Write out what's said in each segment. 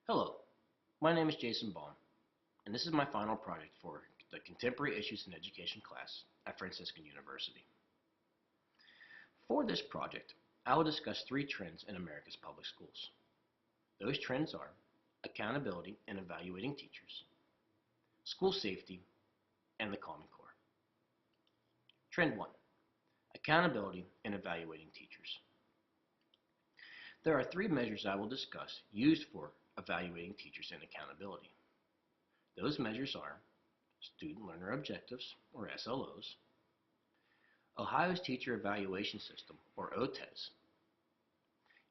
Hello, my name is Jason Baum, and this is my final project for the Contemporary Issues in Education class at Franciscan University. For this project, I will discuss three trends in America's public schools. Those trends are accountability and evaluating teachers, school safety, and the Common Core. Trend 1, accountability and evaluating teachers. There are three measures I will discuss used for evaluating teachers and accountability. Those measures are Student Learner Objectives, or SLOs, Ohio's Teacher Evaluation System, or OTES,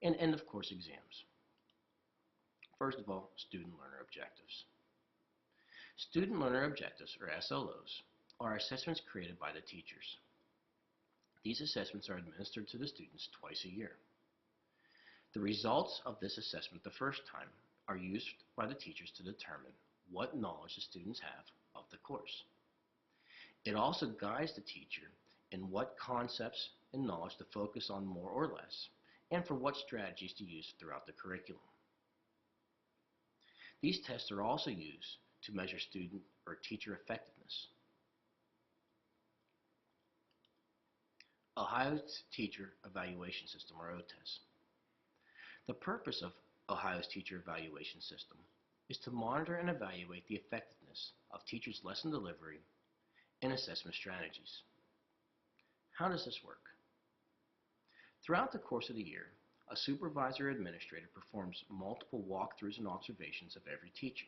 and end-of-course exams. First of all, Student Learner Objectives. Student Learner Objectives, or SLOs, are assessments created by the teachers. These assessments are administered to the students twice a year. The results of this assessment the first time are used by the teachers to determine what knowledge the students have of the course. It also guides the teacher in what concepts and knowledge to focus on more or less, and for what strategies to use throughout the curriculum. These tests are also used to measure student or teacher effectiveness. Ohio's Teacher Evaluation System, or OTES. The purpose of Ohio's Teacher Evaluation System is to monitor and evaluate the effectiveness of teachers' lesson delivery and assessment strategies. How does this work? Throughout the course of the year, a supervisor or administrator performs multiple walkthroughs and observations of every teacher.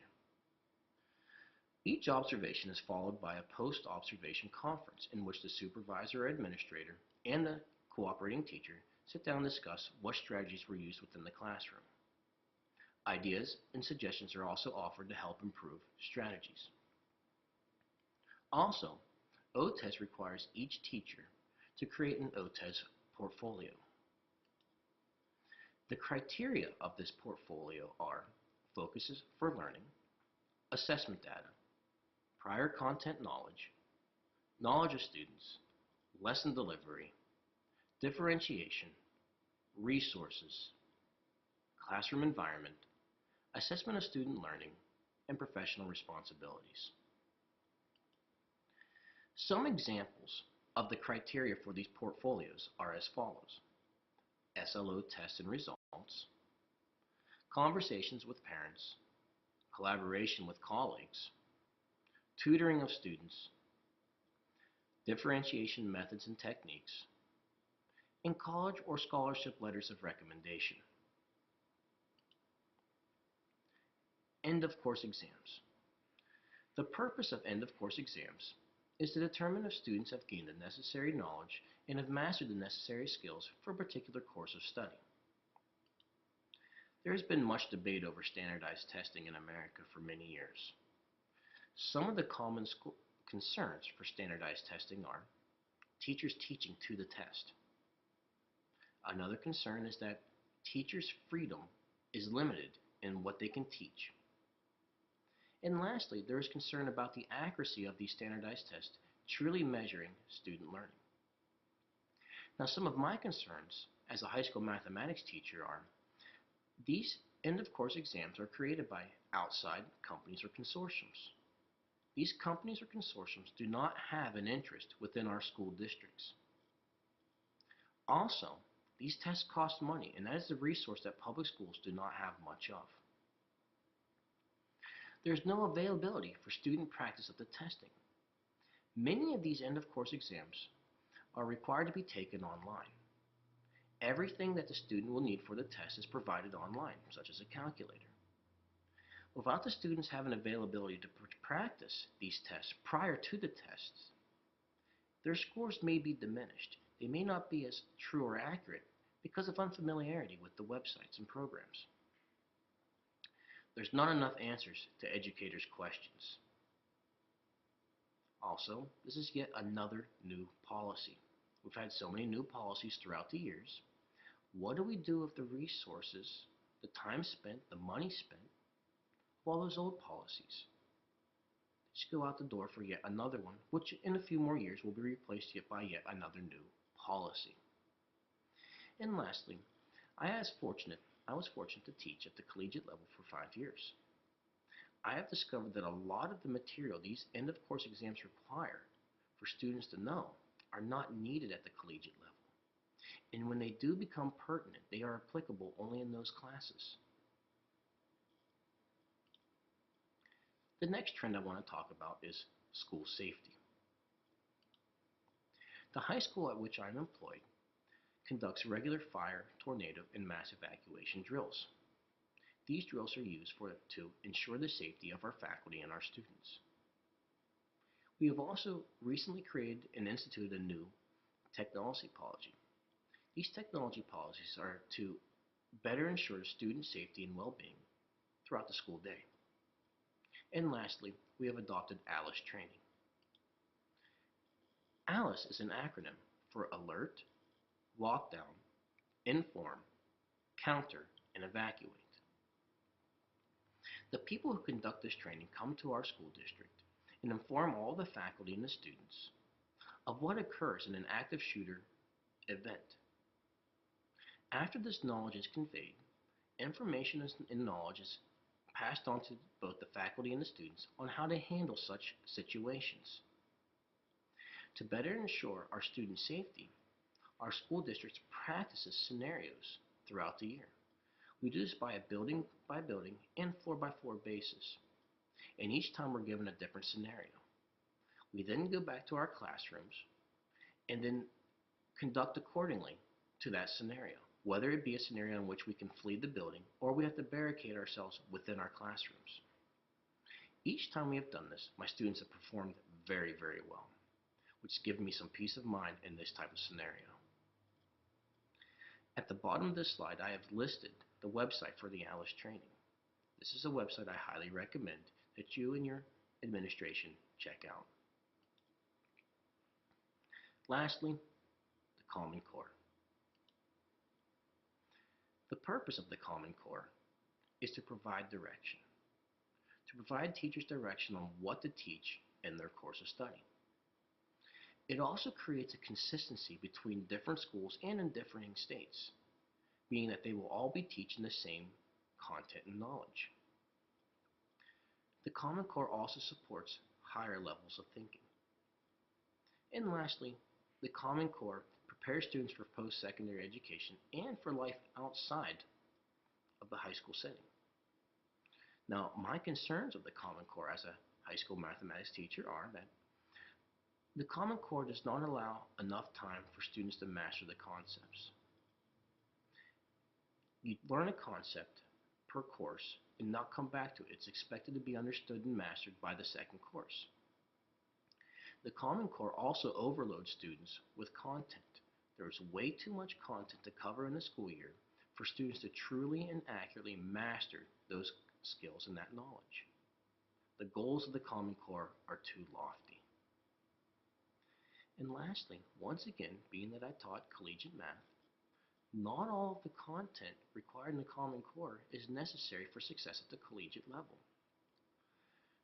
Each observation is followed by a post-observation conference in which the supervisor or administrator and the cooperating teacher sit down and discuss what strategies were used within the classroom. Ideas and suggestions are also offered to help improve strategies. Also, OTES requires each teacher to create an OTES portfolio. The criteria of this portfolio are focuses for learning, assessment data, prior content knowledge, knowledge of students, lesson delivery, differentiation, resources, classroom environment, assessment of student learning, and professional responsibilities. Some examples of the criteria for these portfolios are as follows: SLO tests and results, conversations with parents, collaboration with colleagues, tutoring of students, differentiation methods and techniques, and college or scholarship letters of recommendation. End-of-course exams. The purpose of end-of-course exams is to determine if students have gained the necessary knowledge and have mastered the necessary skills for a particular course of study. There has been much debate over standardized testing in America for many years. Some of the common concerns for standardized testing are teachers teaching to the test. Another concern is that teachers' freedom is limited in what they can teach. And lastly, there is concern about the accuracy of these standardized tests truly measuring student learning. Now, some of my concerns as a high school mathematics teacher are these end-of-course exams are created by outside companies or consortiums. These companies or consortiums do not have an interest within our school districts. Also, these tests cost money, and that is a resource that public schools do not have much of. There is no availability for student practice of the testing. Many of these end-of-course exams are required to be taken online. Everything that the student will need for the test is provided online, such as a calculator. Without the students having availability to practice these tests prior to the tests, their scores may be diminished. They may not be as true or accurate because of unfamiliarity with the websites and programs. There's not enough answers to educators' questions. Also, this is yet another new policy. We've had so many new policies throughout the years. What do we do with the resources, the time spent, the money spent, of all those old policies? Just go out the door for yet another one, which in a few more years will be replaced by yet another new policy. And lastly, I was fortunate I was fortunate to teach at the collegiate level for 5 years. I have discovered that a lot of the material these end-of-course exams require for students to know are not needed at the collegiate level. And when they do become pertinent, they are applicable only in those classes. The next trend I want to talk about is school safety. The high school at which I am employed conducts regular fire, tornado, and mass evacuation drills. These drills are used to ensure the safety of our faculty and our students. We have also recently created and instituted a new technology policy. These technology policies are to better ensure student safety and well-being throughout the school day. And lastly, we have adopted ALICE training. ALICE is an acronym for Alert, Lockdown, Inform, Counter, and Evacuate. The people who conduct this training come to our school district and inform all the faculty and the students of what occurs in an active shooter event. After this knowledge is conveyed, information and knowledge is passed on to both the faculty and the students on how to handle such situations. To better ensure our student safety, our school district practices scenarios throughout the year. We do this by building and floor by floor basis, and each time we're given a different scenario. We then go back to our classrooms and then conduct accordingly to that scenario, whether it be a scenario in which we can flee the building or we have to barricade ourselves within our classrooms. Each time we have done this, my students have performed very, very well, which has given me some peace of mind in this type of scenario. At the bottom of this slide, I have listed the website for the ALICE training. This is a website I highly recommend that you and your administration check out. Lastly, the Common Core. The purpose of the Common Core is to provide direction, to provide teachers direction on what to teach in their course of study. It also creates a consistency between different schools and in differing states, meaning that they will all be teaching the same content and knowledge. The Common Core also supports higher levels of thinking. And lastly, the Common Core prepares students for post-secondary education and for life outside of the high school setting. Now, my concerns of the Common Core as a high school mathematics teacher are that the Common Core does not allow enough time for students to master the concepts. You learn a concept per course and not come back to it. It's expected to be understood and mastered by the second course. The Common Core also overloads students with content. There is way too much content to cover in a school year for students to truly and accurately master those skills and that knowledge. The goals of the Common Core are too lofty. And lastly, once again, being that I taught collegiate math, not all of the content required in the Common Core is necessary for success at the collegiate level.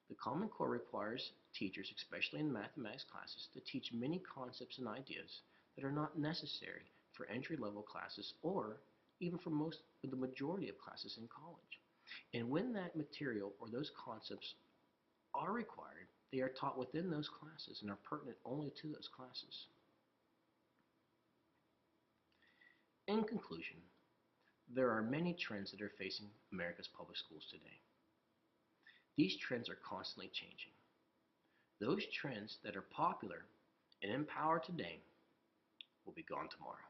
The Common Core requires teachers, especially in mathematics classes, to teach many concepts and ideas that are not necessary for entry-level classes or even for the majority of classes in college. And when that material or those concepts are required, they are taught within those classes and are pertinent only to those classes. In conclusion, there are many trends that are facing America's public schools today. These trends are constantly changing. Those trends that are popular and in power today will be gone tomorrow.